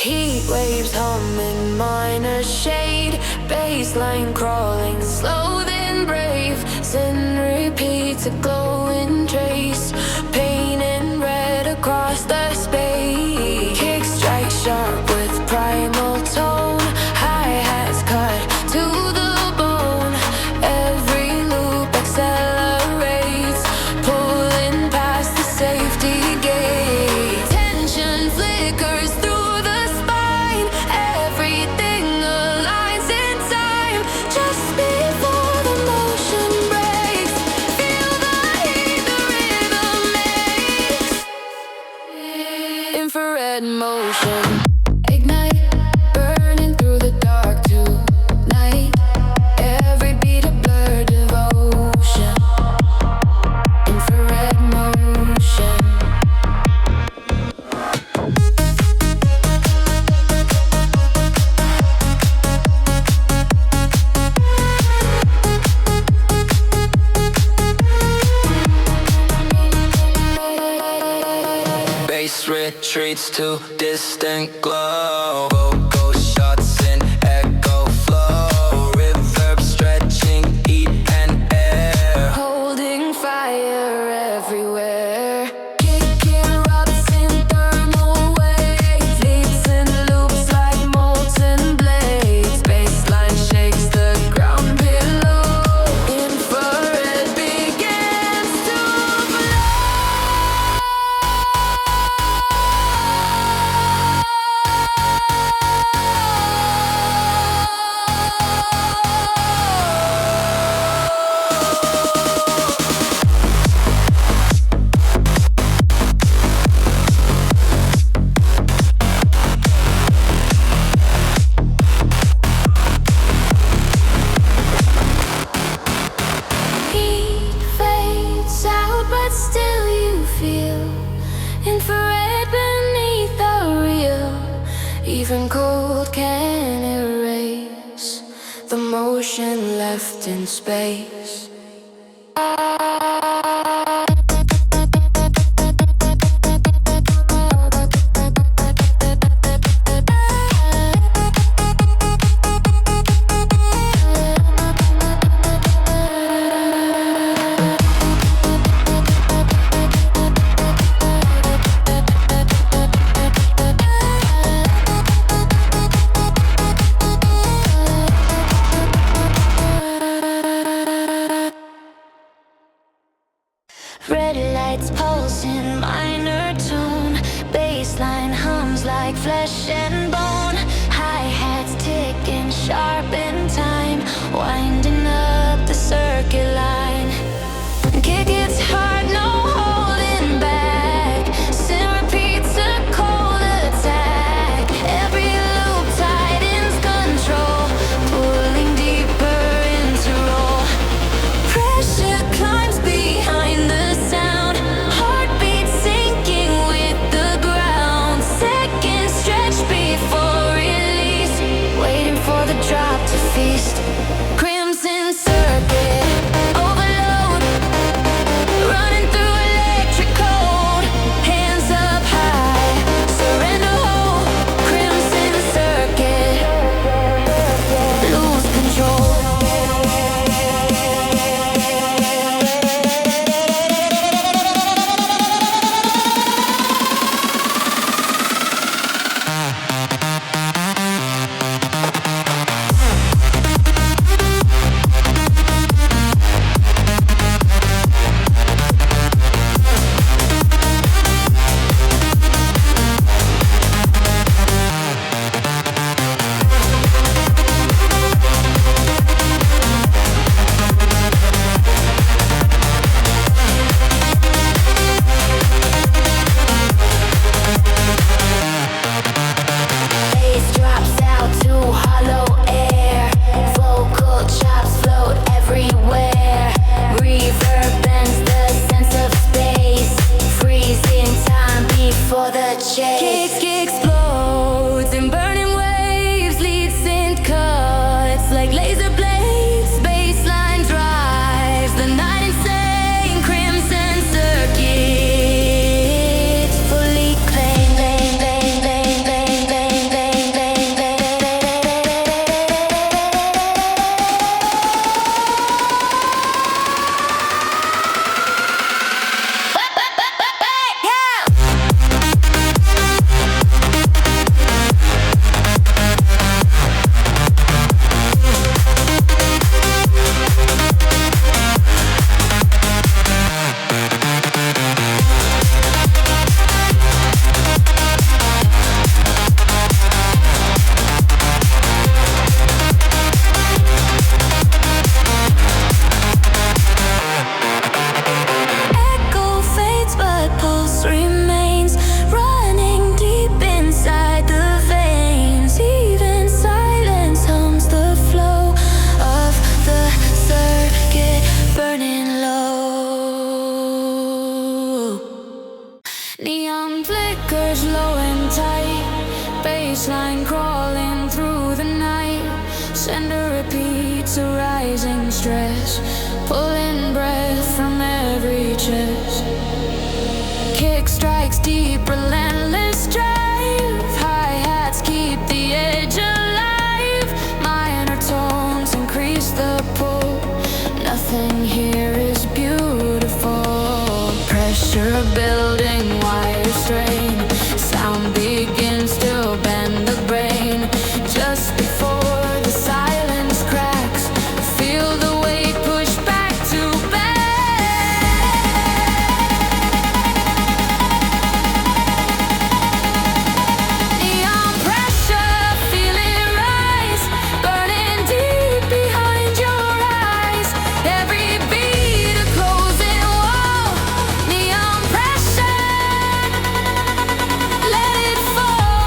Heat waves humming, minor shade, baseline crawling, slow then brave. Send repeats a glowing trace, painting red across the space. Kick strike sharp with primal tone, hi-hats cut to the bone. Every loop accelerates, pulling past the safety gate. Tension flickers through the spine, everything aligns in time. Just before the motion breaks, feel the heat the rhythm makes. Infrared motion, ignite, burning through the dark tonight. Every beat a blurred devotion. Infrared motion. Bass retreats to distant glow. Vocal shots in echo flow. Reverb stretching heat and air. Holding fire everywhere. Kick erupts in thermal waves, leaps and loops like molten blades. Baseline shakes the ground below. Infrared begins to flow. Heat fades out, but still you feel infrared beneath the real. Even cold can erase the motion left in space. Red lights pulse in minor tone, baseline hums like flesh and bone. Hi-hats ticking sharp in time, winding up the circuit line. Kick it's hard, no holding back. Sin repeats a cold attack. Every loop tightens control, pulling deeper into roll. Pressure climbs behind the sound, heartbeat sinking with the ground. Seconds stretch before release, waiting for the drop to feast. Crimson circuit over baseline crawling through the night. Sender repeats a rising stress, pulling breath from every chest. Kick strikes deep, relentless drive. Hi-hats keep the edge alive. Minor tones increase the pull. Nothing here is beautiful. Pressure building, wire strain. Sound begins to bend the brain. Just before the silence cracks, feel the weight push back to back. Neon pressure, feel it rise, burning deep behind your eyes. Every beat a closing wall. Neon pressure, let it fall.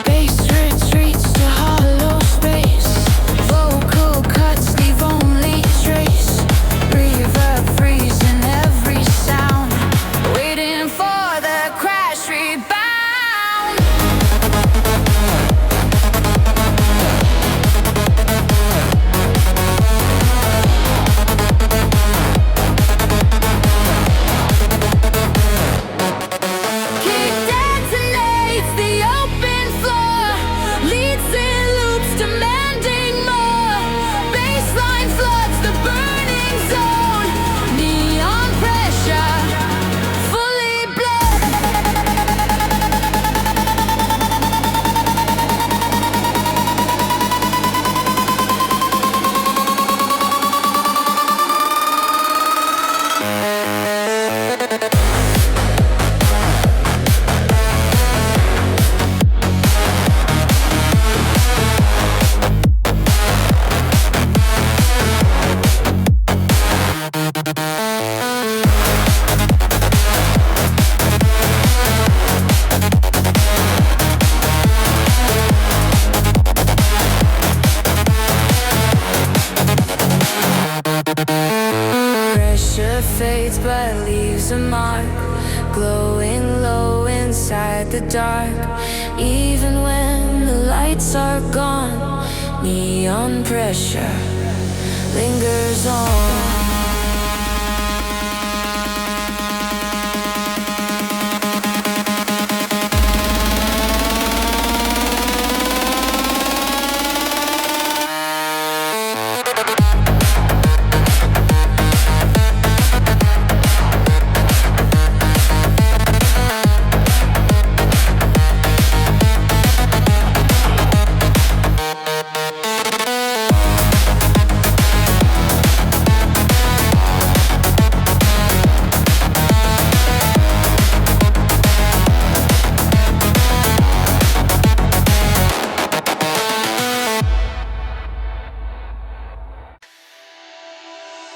Bass retreats to hollow space. Vocal cuts leave only trace. Reverb freezing every sound, waiting for the crash rebound. Kick detonates the open floor, leads in loops demanding more. Baseline floods the burning zone. Neon pressure, fully blown. Pressure fades but leaves a mark, glowing low inside the dark. Even when the lights are gone, neon pressure lingers on.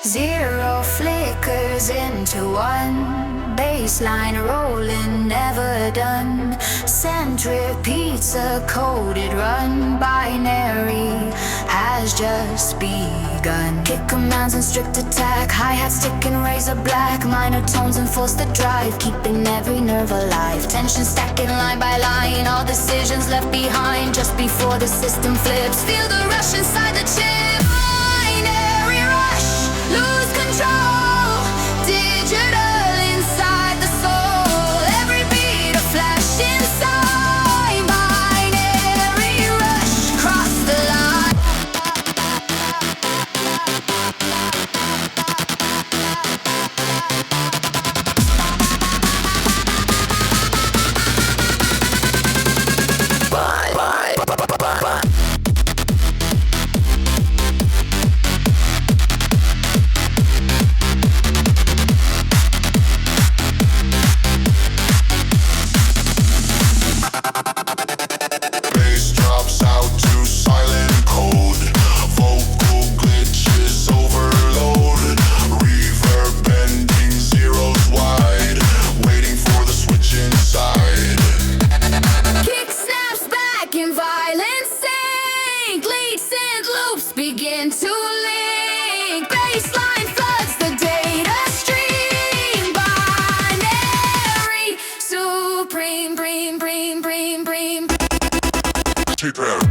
Zero flickers into one, baseline rolling, never done. Scent repeats a coded run, binary has just begun. Kick commands and strict attack, hi-hats ticking razor black. Minor tones enforce the drive, keeping every nerve alive. Tension stacking line by line, all decisions left behind just before the system flips. Feel the rush inside the chip. Binary rush, lose control, digital inside the soul. Every beat a flash inside. Binary rush, cross the line. begin to link. Baseline floods the data stream. Binary, supreme, bream, bream, bream, bream. Take that.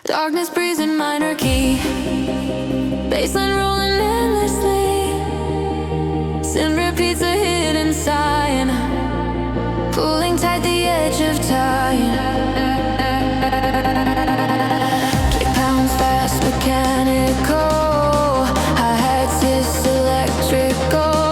Darkness breathes in minor key. Baseline rolling endlessly. Sin repeats a hidden sign, pulling tight the edge of time. Kick pounds fast, mechanical. Hi-hats hiss electrical.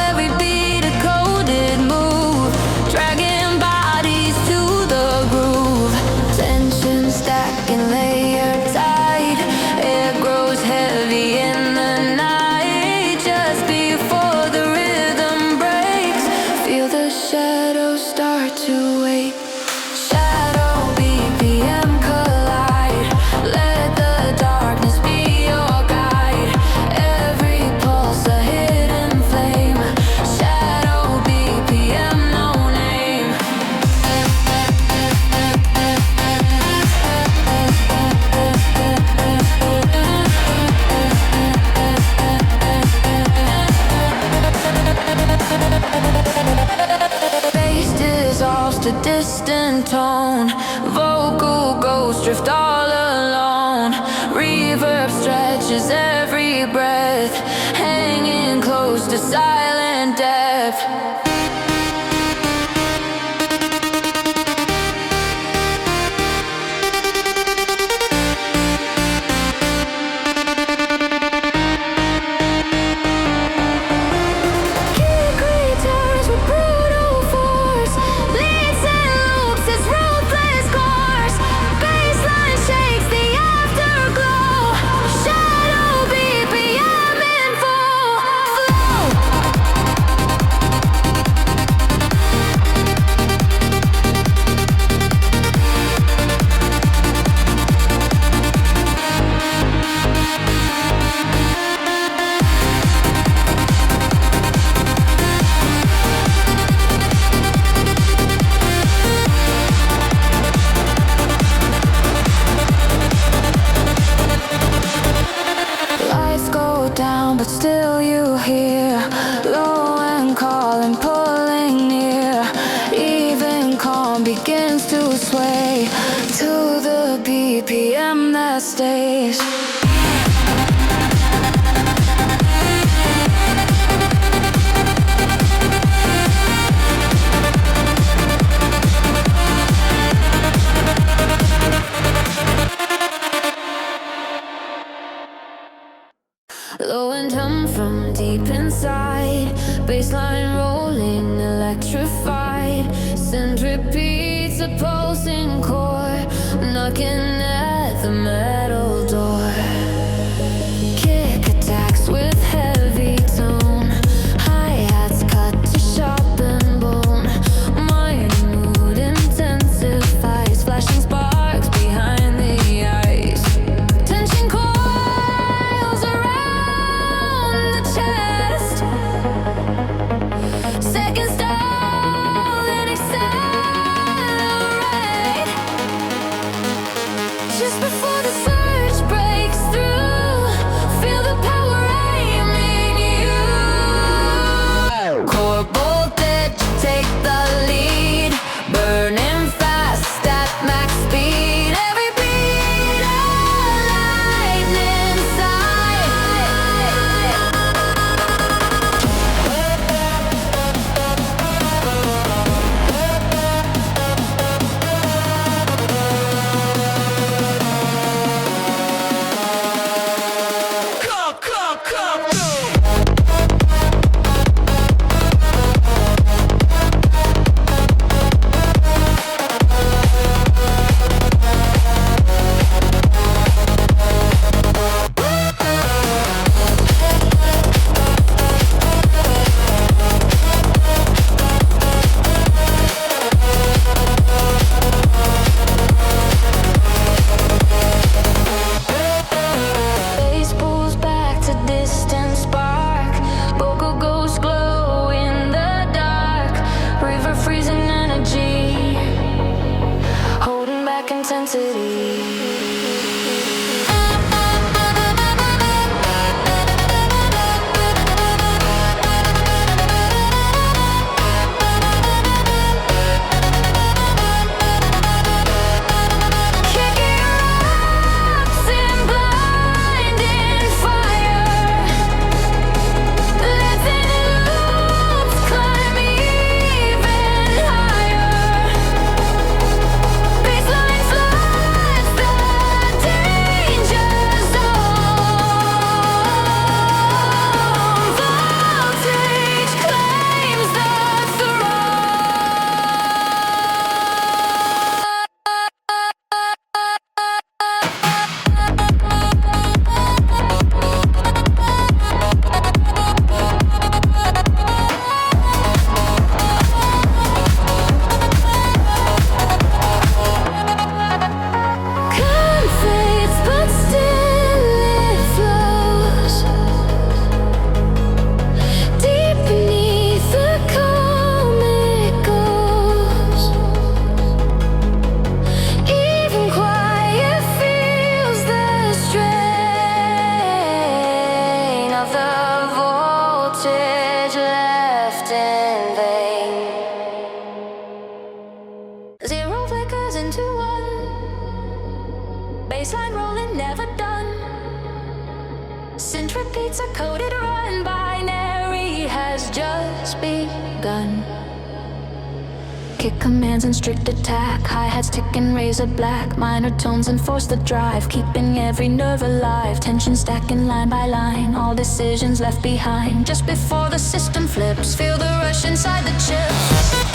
Every beat a coded move, dragging bodies to the groove. Tension stacking layer tight. Air grows heavy in the night. Just before the rhythm breaks, feel the shadows start to wake. Shadow BPM collide. Let the darkness be your guide. Every pulse a hidden flame. Shadow BPM, no name. Bass dissolves to distant tone. Vocal ghosts drift all alone. Reverb stretches every breath, hanging close to silent depth. Kick returns with brutal force. Leads and loops its ruthless course. Baseline shakes the afterglow. Shadow BPM in full flow. Lights go down, but still you hear low and calling, pulling near. Even calm begins to sway to the BPM that stays. Low and hum from deep inside. Baseline rolling, electrified. Send repeats a pulsing core, knocking at the metal door. Kick attacks with heavy tone. Hi-hats cut to sharpen bone. Mind mood intensifies, flashing sparks behind the eyes. Tension coils around the chest. Seconds stall and accelerate. Just before the sun Baseline rolling, never done. Synth repeats a coded run. Binary has just begun. Kick commands and strict attack. Hi-hats ticking, razor black. Minor tones enforce the drive, keeping every nerve alive. Tension stacking line by line. All decisions left behind. Just before the system flips, feel the rush inside the chips.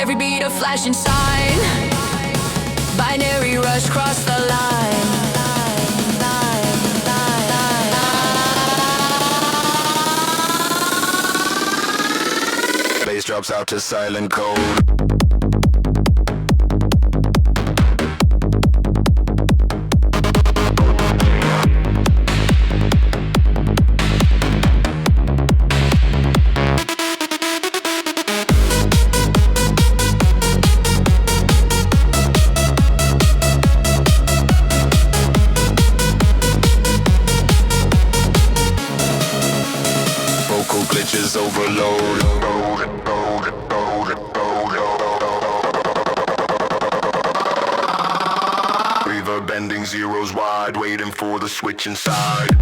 Every beat a flashing sign. Binary rush cross the line. Bass drops out to silent code. Glitches overload. Reverb bending zeros wide, waiting for the switch inside.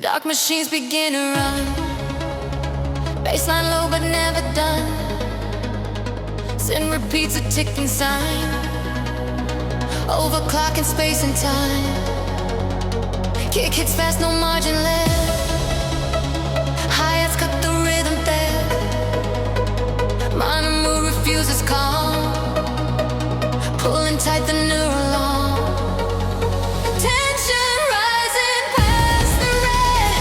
Dark machines begin to run. Baseline low but never done. Sin repeats a ticking sign. Overclocking space and time. Kick hits fast, no margin left. Hi-hats cut the rhythm theft. Minor mood refuses calm. Pulling tight the neural alarm. Tension rising past the red.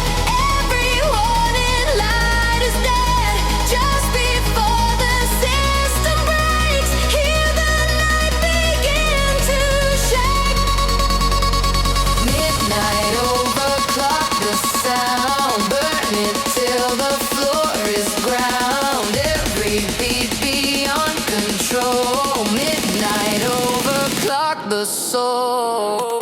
Every warning light is dead. Just before the system breaks, hear the night begin to shake. Midnight overclock the sound. Burn it till the floor is ground. Every beat beyond control. Midnight overclock the soul.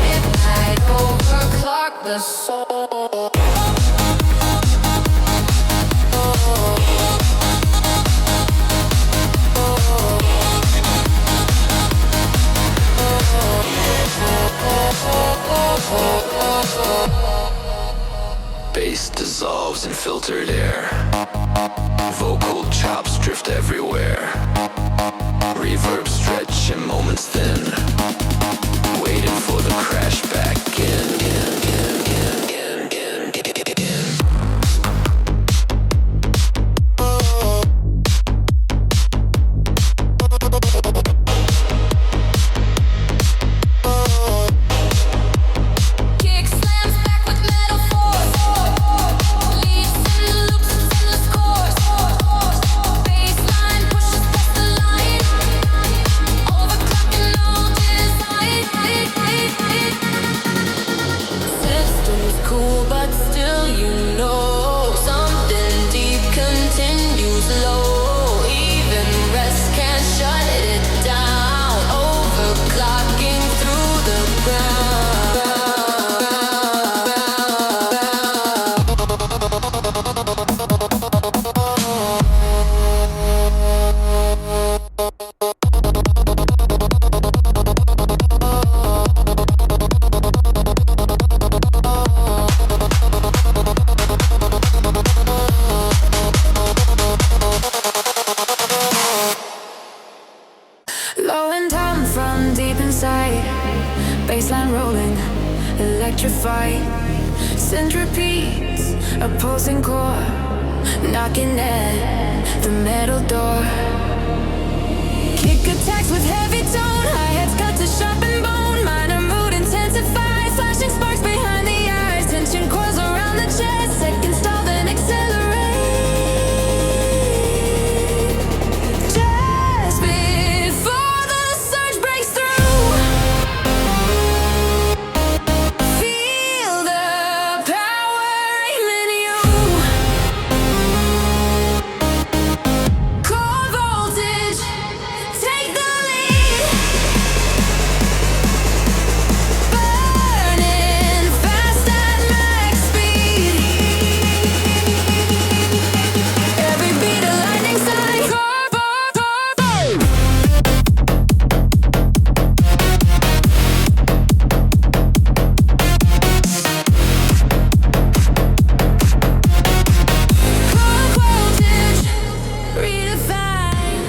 Midnight overclock the soul. Bass dissolves in filtered air. Vocal chops drift everywhere. Reverb stretch in moments thin. Waiting for the crash back in. Kick slams back with metal force. Leads in the loops and the scores. Baseline pushes past the line. Overclocking all design. Systems cool, but still you know something deep continues low. Even rest can't shut it down. Overclocking through the ground. Low and down from deep inside. Baseline rolling, electrified. Synth repeats, opposing core. Knocking at the metal door. Kick attacks with heavy tone. Hi-hats cut to sharpen bone. Minor mood intensifies. Flashing sparks behind the eyes. Tension coils around the chest. Second stall, then accelerate. Just before the surge breaks through. Feel the power aiming you. Core voltage, take the lead. Burning fast at max speed. Every beat a lightning sign. Core voltage, redefined.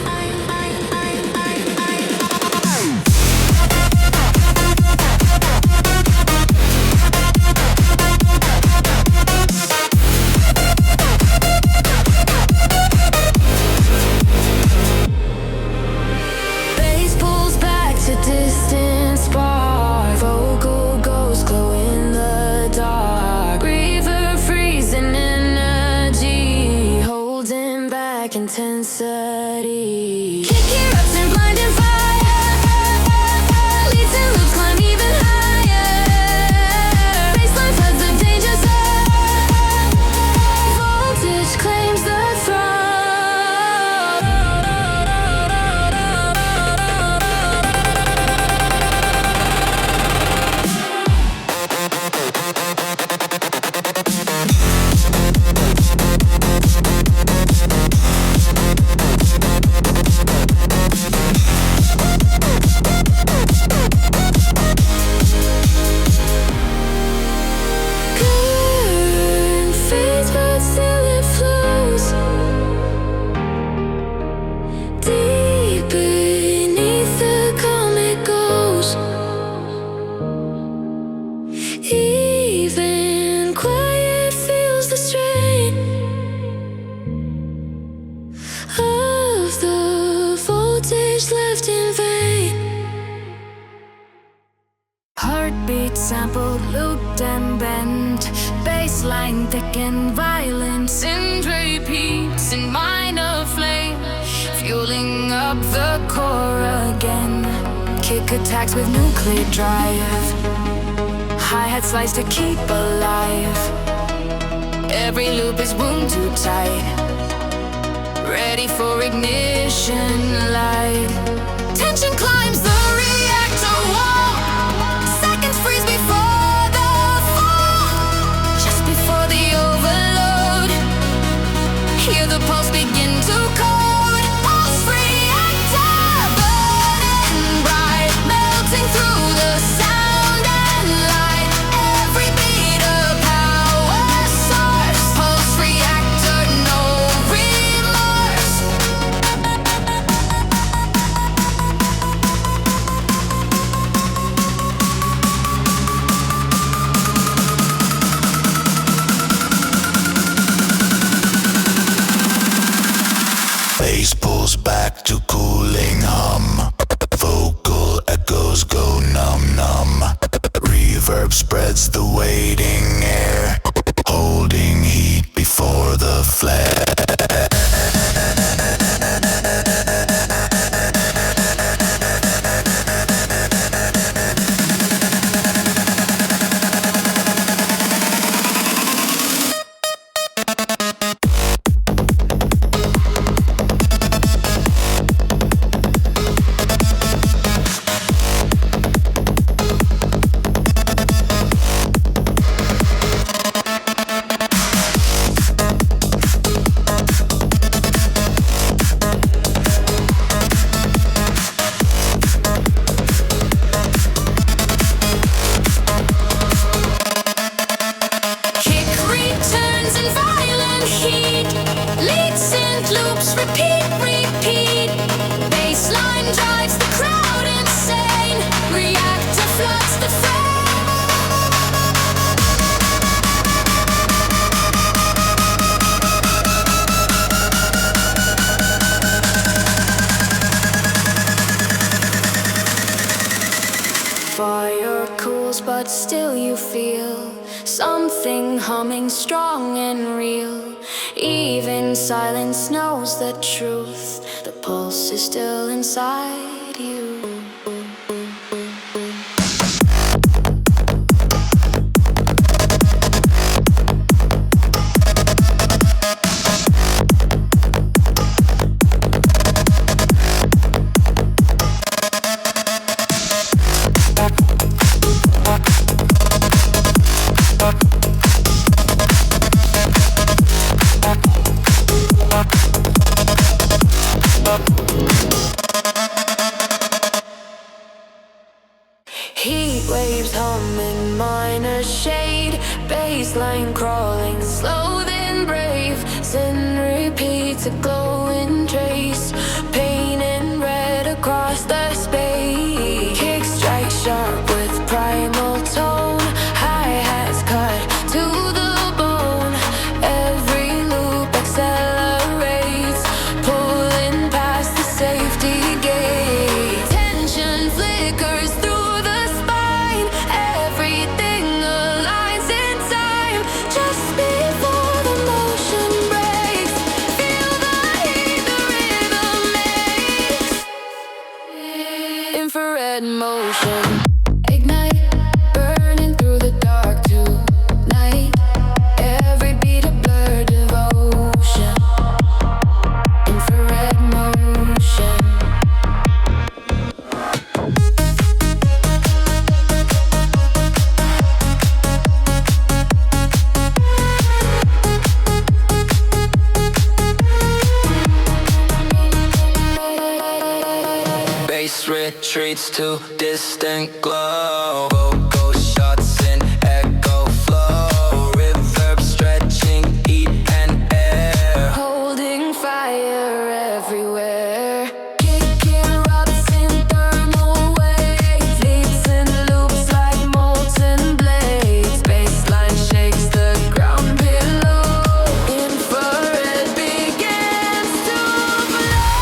Bass pulls back to distant spark. Vocal ghost glow in the dark. Reverb freezing energy, holding back intensity. Kick erupts in blinding fire. Leads and loops climb even higher. Baseline floods of danger zone. Voltage claims the bassline thick and violent, synth repeats in minor flame, fueling up the core again. Kick attacks with nuclear drive, hi-hat slice to keep alive. Every loop is wound too tight, ready for ignition light. Tension climbs the reactor wall, seconds freeze before the fall. Just before the overload, hear the pulse begin to code. Pulse reactor burning bright, melting through the sound and light. Every beat a power source, pulse reactor, no remorse. Bass pulls back to cooling hum. Vocal echoes go numb. Reverb spreads the waiting air, holding heat before the flare. Kick returns in violent heat, lead synth loops repeat, repeat. Bassline drives the crowd insane, reactor floods the frame. Fire cools, but still you feel something humming strong and real. Even silence knows the truth, the pulse is still inside you. Heat waves hum in minor shade, bassline crawling slow then brave. Sin repeats a glowing trace, pain in red across the space. Kick strike sharp with primal tone, hi-hats cut to the bone. Every loop accelerates, pulling past the safety gate. Tension flickers through the spine, everything aligns in time. Just before the motion breaks, feel the heat the rhythm makes. Infrared motion, ignite, burning through the dark tonight. Every beat a blurred devotion. Infrared motion. Bass retreats to distant glow. Vocal shots in echo flow. Reverb stretching heat and air. Holding fire everywhere. Kicking rocks in thermal waves, leaps and loops like molten blades. Bassline shakes the ground below. Infrared begins to flow.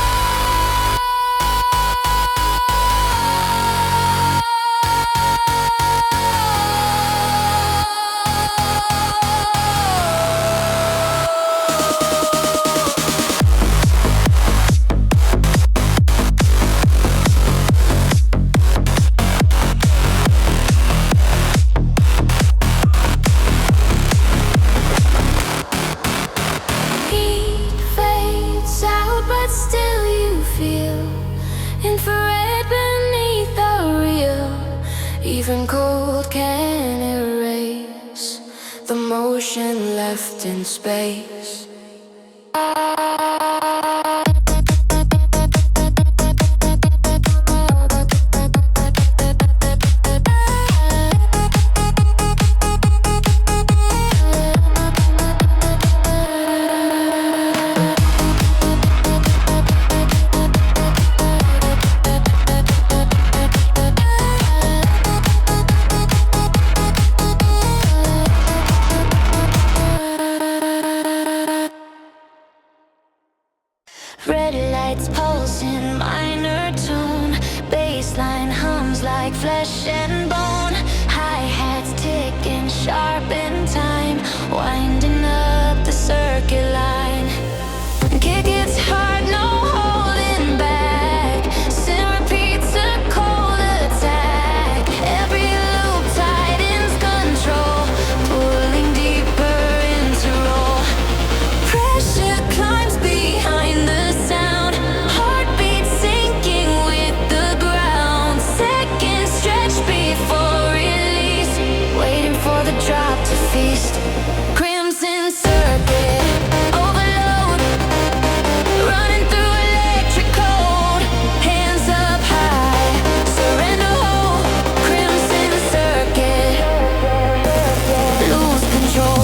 Even cold can erase the motion left in space. Red lights pulse in minor tone. Bassline hums like flesh and bone. Hi-hats ticking sharp in time, winding up the circuit line. Kick it's hard, no holding back. Sin repeats a cold attack. Every loop tightens control, pulling deeper into roll. Pressure climbs behind the sound, heartbeat sinking with the ground. Seconds stretch before release, waiting for the drop to feast. Crimson circuit overload, running through electric code. Hands up high, surrender whole. Crimson circuit, lose control.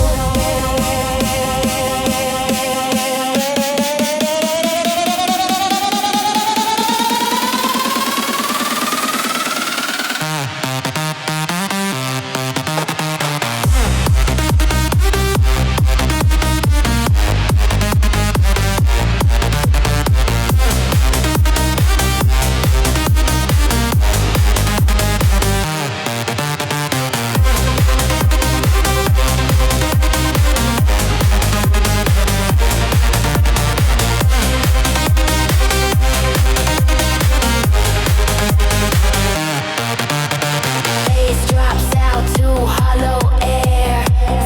Bass drops out to hollow air.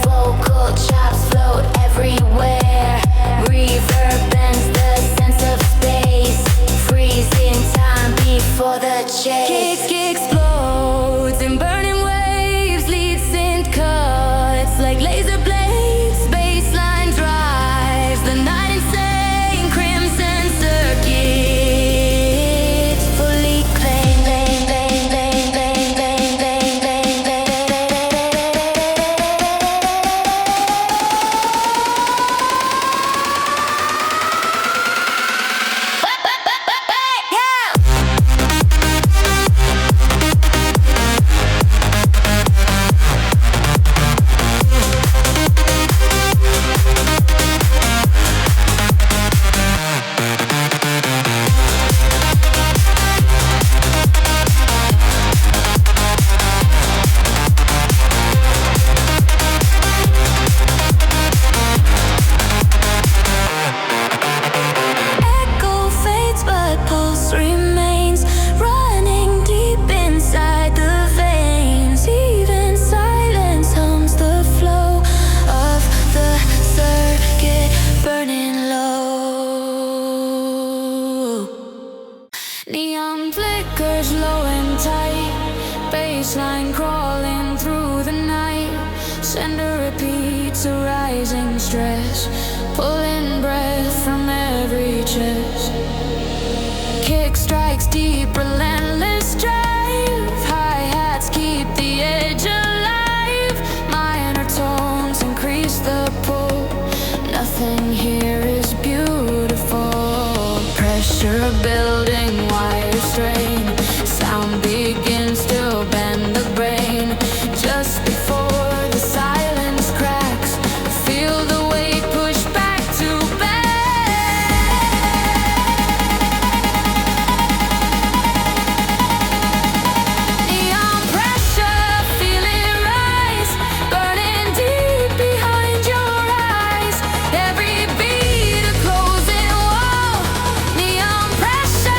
Vocal chops float everywhere. Reverb bends the sense of space, freezing time before the chase. Kick explodes in burning waves. Lead synth cuts like laser blades. Bassline drives the night insane. Crimson circuits fully claim. Echo fades, but pulse remains, running deep inside the veins. Even silence hums the flow of the circuit, burning low. Neon flickers low and tight, bassline crawling through the night. Sender repeats a rising stress, pulling breath from every chest. Kick strikes deep, relentless drive. Hi-hats keep the edge alive. Minor tones increase the pull. Nothing here is beautiful. Pressure building, wire strain. Sound begins to bend the brain. Just before the silence cracks, feel the weight push back to back. Neon pressure, feel it rise, burning deep behind your eyes. Every beat a closing wall. Neon pressure.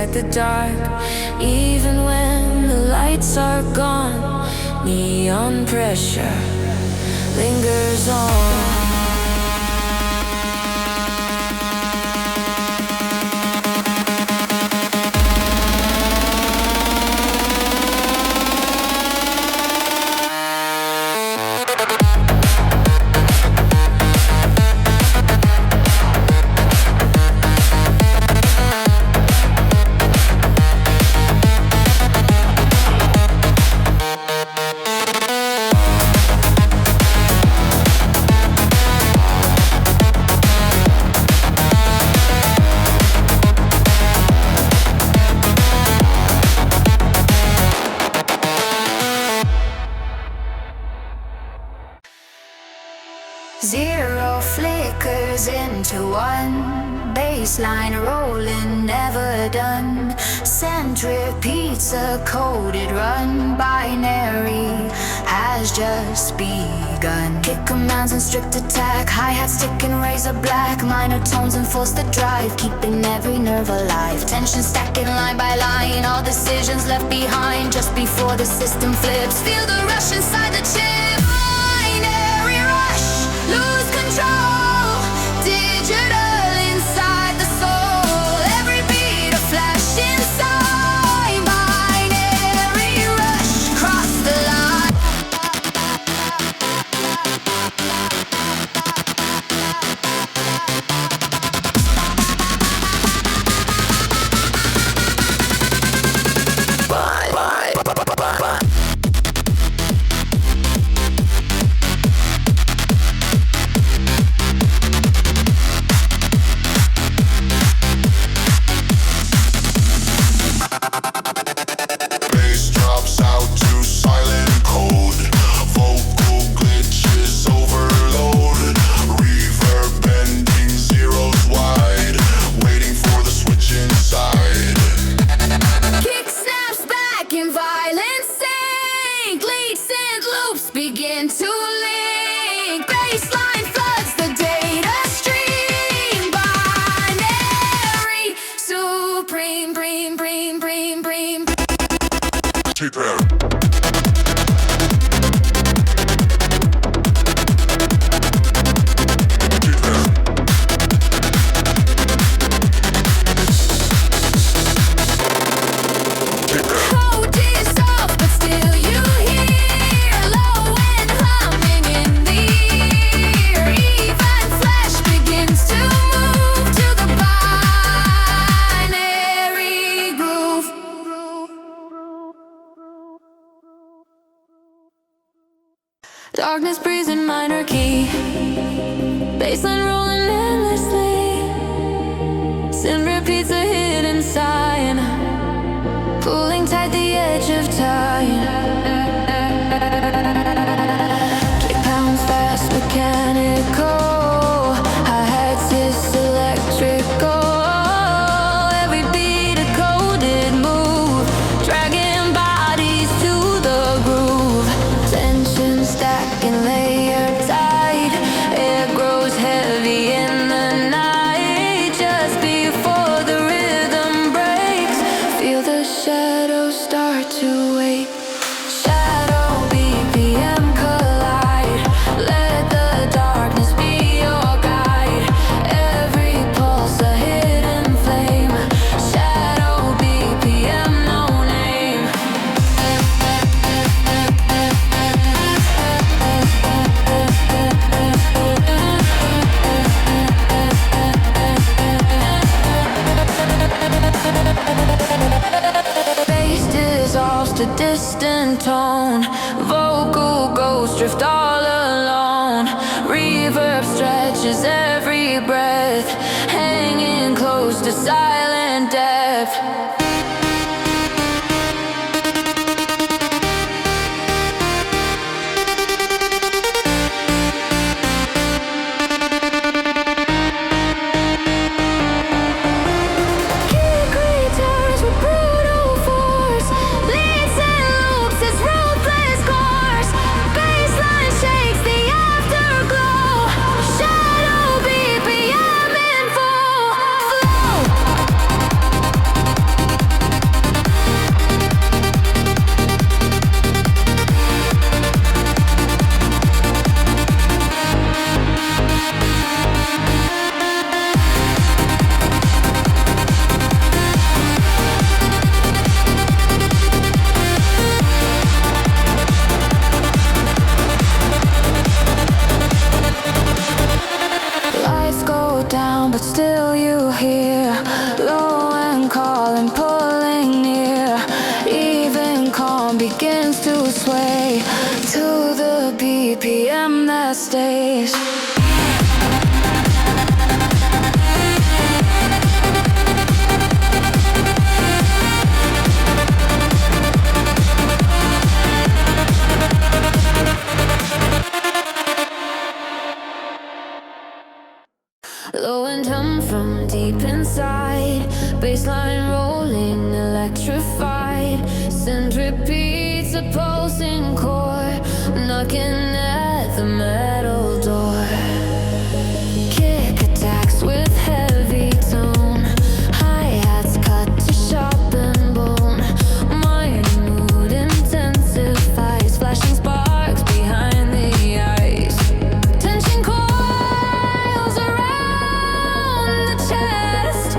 inside the dark. Even when the lights are gone, neon pressure lingers on. Zero flickers into one, baseline rolling, never done. Sent repeats, a coded run, binary has just begun. Kick commands and strict attack, hi-hats ticking razor black, minor tones enforce the drive, keeping every nerve alive. Tension stacking line by line, all decisions left behind just before the system flips. Feel the rush inside the chip. Binary rush, lose control, digital inside the soul. Every beat a flash inside. Binary rush, cross the line. Begin to link, baseline floods the data stream. Binary, supreme, bream. Prepare. Darkness breathes in minor key, baseline rolling endlessly. Sin repeats a hidden sign, pulling tight the edge of time. Kick pounds fast, mechanical. Hi-hats hiss electrical. Every beat a coded move, dragging bodies to the groove. Tension stacking layer tight, air grows heavy in the night. Just before the rhythm breaks, feel the shadows start to wake. Shadow BPM collide, let the darkness be your guide. Every pulse a hidden flame, shadow BPM, no name. Bass dissolves to distant tone, vocal ghosts drift all alone. Reverb stretches every breath, hanging close to silent depth. Kick returns with brutal force, leads and loops its ruthless course. Baseline shakes the afterglow, shadow BPM in full flow. calling, pulling near. Even calm begins to sway to the BPM that stays. Low and hum from deep inside, bassline rolling, electrified. Send repeats, a pulsing core, knocking at the metal door. Kick attacks with heavy tone, hi-hats cut to sharpen bone. Mind mood intensifies, flashing sparks behind the eyes. Tension coils around the chest.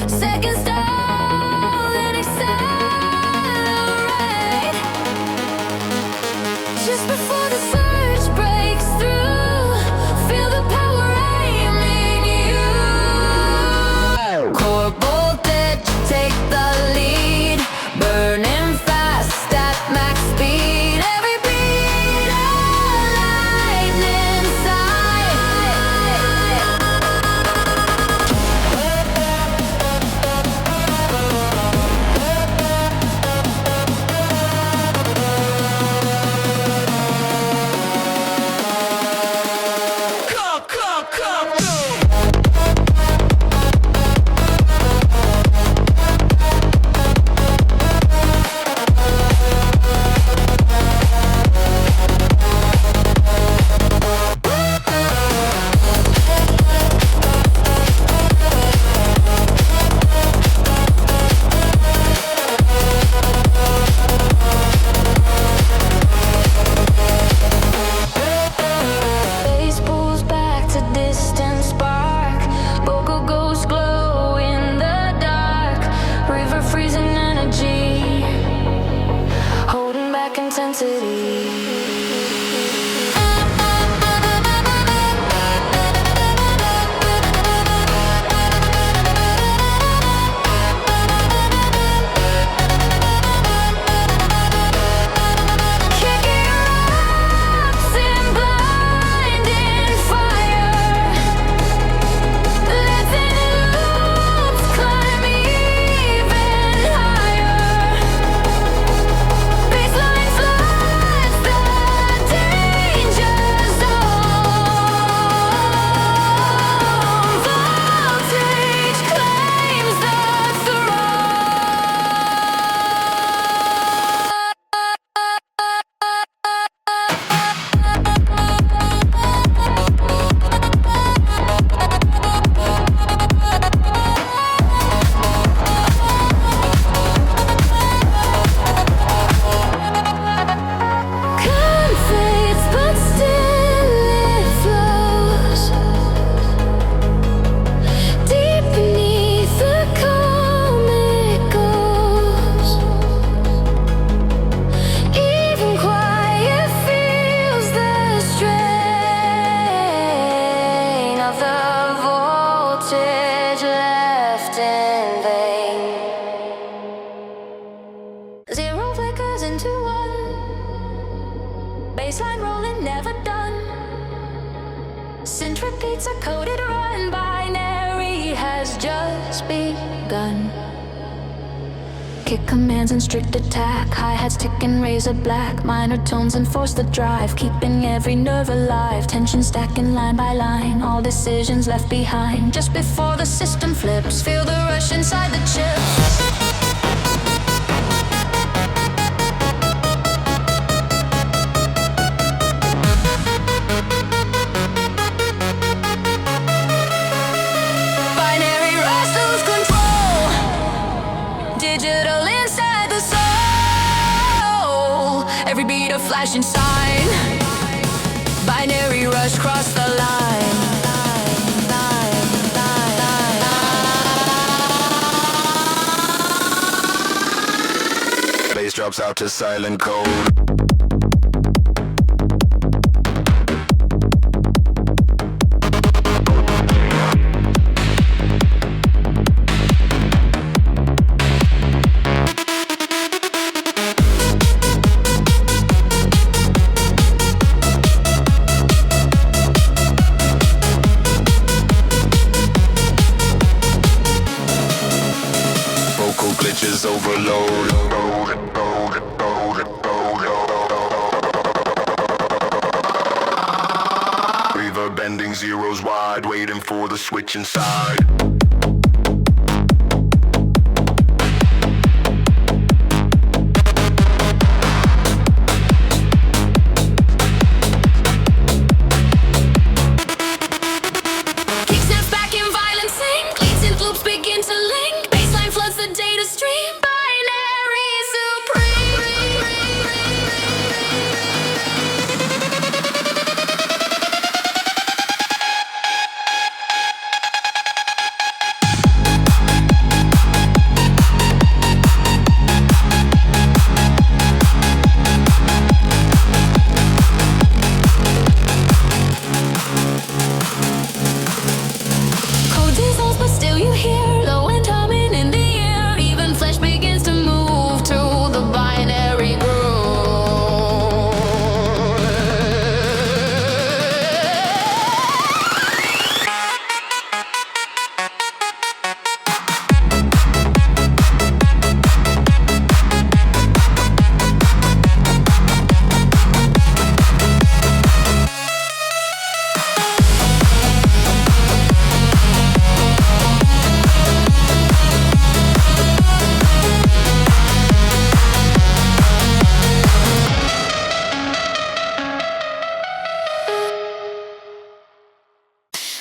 Second stall and accelerate. Just before the surge breaks through, feel the power aiming you. Core voltage, take the lead. Burning fast at max speed. Every beat a lightning Bass pulls back to distant spark. Vocal ghost glow in the dark. River freezing energy, holding back intensity. Kicking rocks in blinding fire. Letting loops climb even higher. Baseline floods the danger zone. Voltage claims the fades, but still it flows deep beneath the calm it goes. Even quiet feels the strain of the voltage left in vain. Zero flickers into one. Baseline rolling, never done. Synth repeats a coded run. Binary has just begun. Kick commands and strict attack. Hi-hats ticking razor black. Minor tones enforce the drive, keeping every nerve alive. Tension stacking line by line. All decisions left behind. Just before the system flips, feel the rush inside the chips. Binary rush, lose control. Digital inside the soul. Every beat a flashing sign. Binary rush, cross the line. Bass drops out to silent code. switches overload. Reverb bending zeros wide, waiting for the switch inside.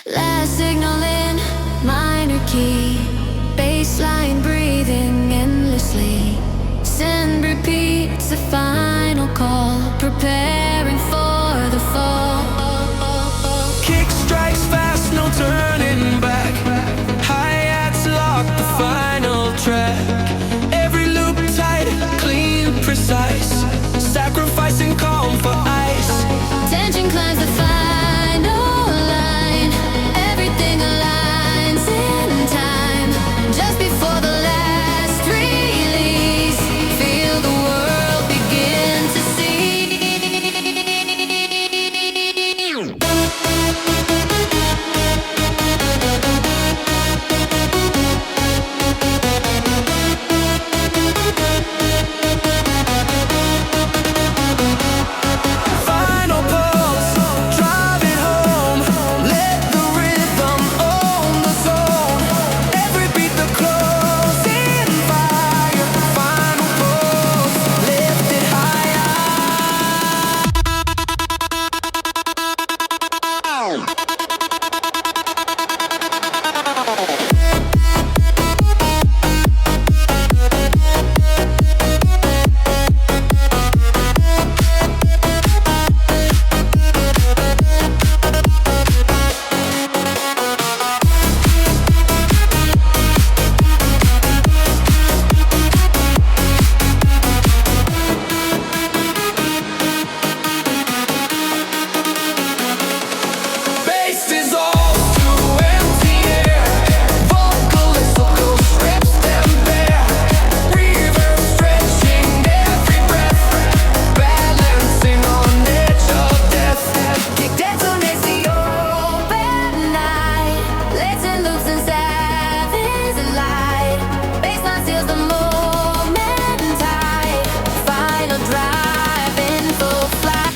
Last signal in minor key, bassline breathing endlessly. Send repeats a final call, preparing for the fall. Kick strikes fast, no turning back. Hi-hats lock the final track. Every loop tight, clean, precise. Sacrificing calm for ice. Tension climbs the final line. Everything aligns in time. Just before the last release, feel the world begin to see. Final pulse, drive it home. Let the rhythm own the zone. Every beat the closing fire. Final pulse, lift it higher. Bass is all too empty air. Vocalists will go strips them bare. Reverb stretching every breath. Balancing on edge of death. Kick detonates the open night. Latent loops and savage light. Baseline seals the moment tight. Final drive in full flight.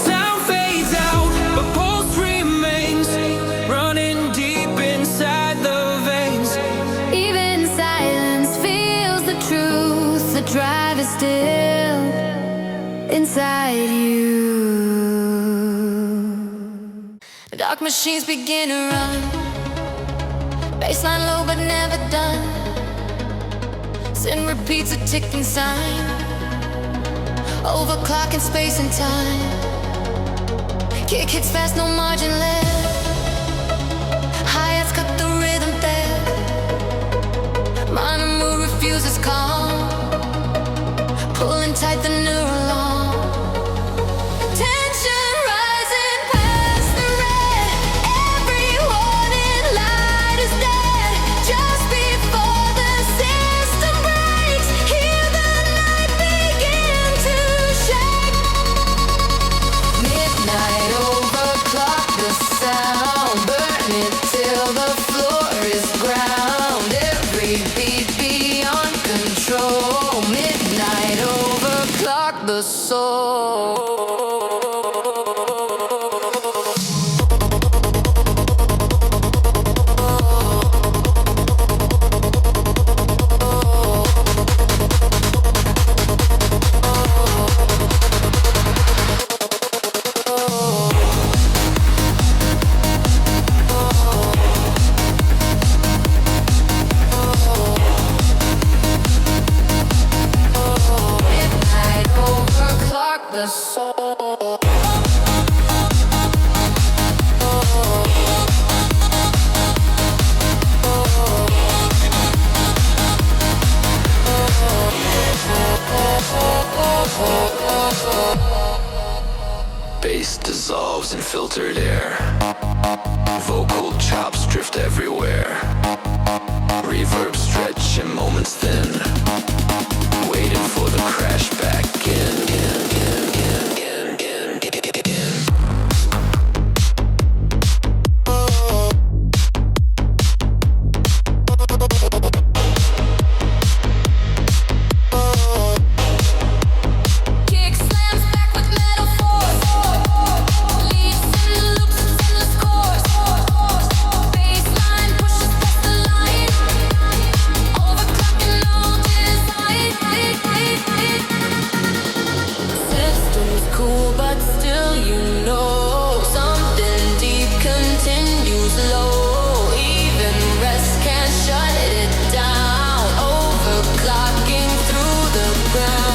Sound fades out, but pulse remains. Running deep inside the veins. Even silence feels the truth. The drive is still inside you. Dark machines begin to run. Baseline low but never done. Sin repeats a ticking sign. Overclocking space and time. Kick hits fast, no margin left. Hi-hats cut the rhythm there. Minor move refuses calm. Pulling tight the soul. Midnight overclock the soul. Bass dissolves in filtered air. Vocal chops drift everywhere. Reverb stretch in moments thin. Waiting for the crash back in. Kick slams back with metal force. Leads and loops and the scores. Baseline pushes past the line. Overclocking all design. Systems cool, but still you know something deep continues low. Even rest can't shut it down. Overclocking through the ground.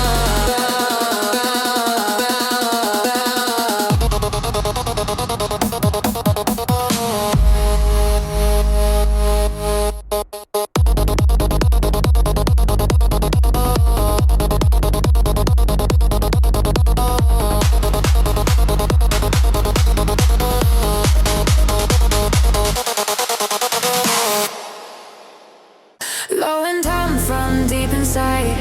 Low and down from deep inside.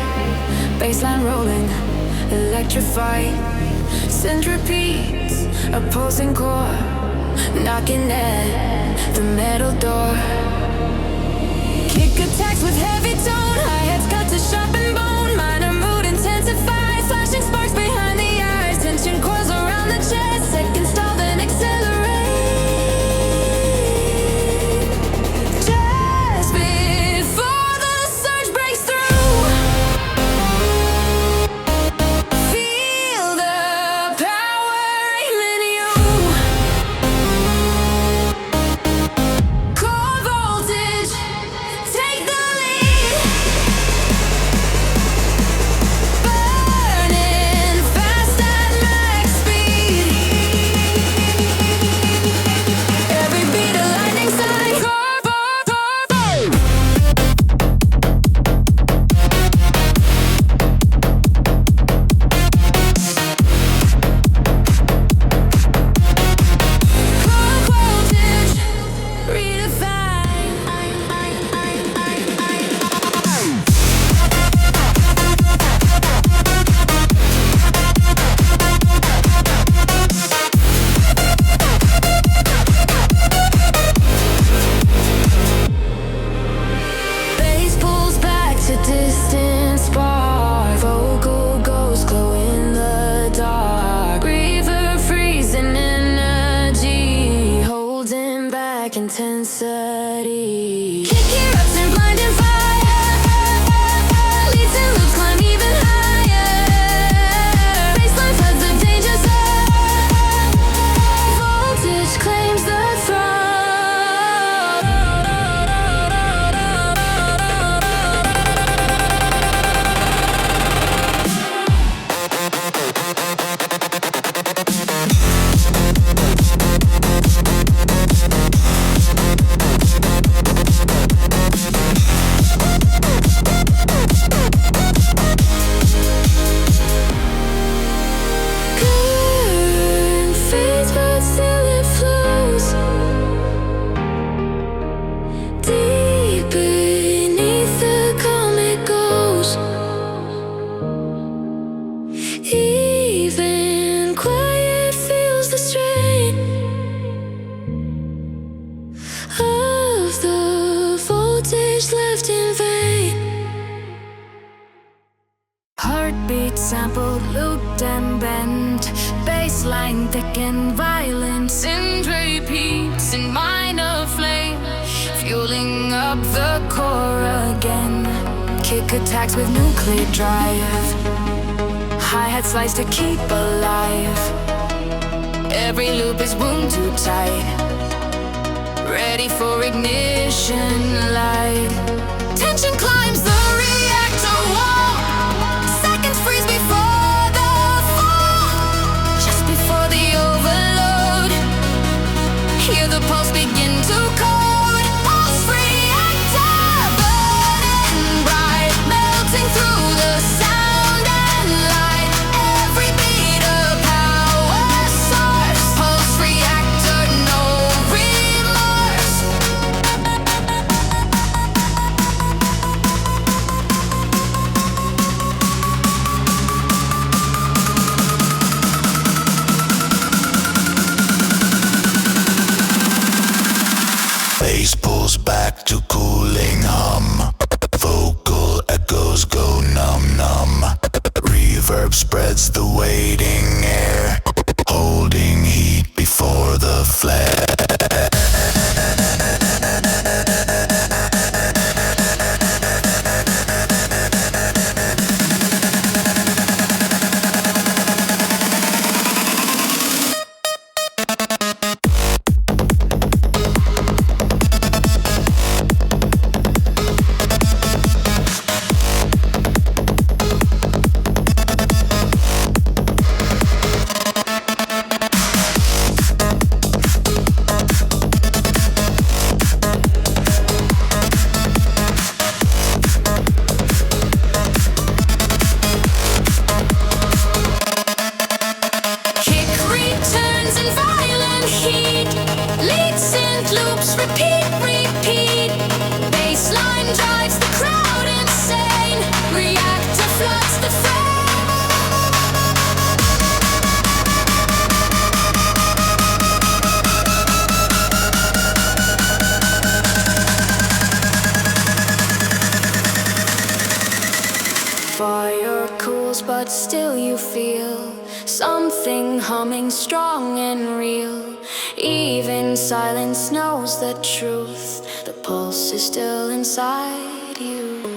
Baseline rolling, electrified. Centripedes, opposing core. Knocking at the metal door. Kick attacks with heavy tone. Hi-hats cut to sharpen bone. Minor mood intensified. Flashing sparks behind the eyes. Tension coils around the chest. Second stall, then accelerate. Just before the surge breaks through, feel the power aim in you. Core voltage, take the lead. Heartbeat sampled, looped and bent. Bassline thick and violent. Synth repeats in minor flame, fueling up the core again. Kick attacks with nuclear drive. Hi-hat slice to keep alive. Every loop is wound too tight, ready for ignition light. Tension climbs the reactor wall. Seconds freeze before the fall. Just before the overload, hear the pulse begin to code. Pulse reactor burning bright, melting through the sound and light. Every beat a power source. Pulse reactor, no remorse. Bass pulls back to cooling hum. Vocal echoes go numb. Reverb spreads the waiting air, holding heat before the flare. Repeat, repeat. Bassline drives the crowd insane. Reactor floods the frame. Fire cools, but still you feel something humming strong and real. Even silence knows the truth. The pulse is still inside you.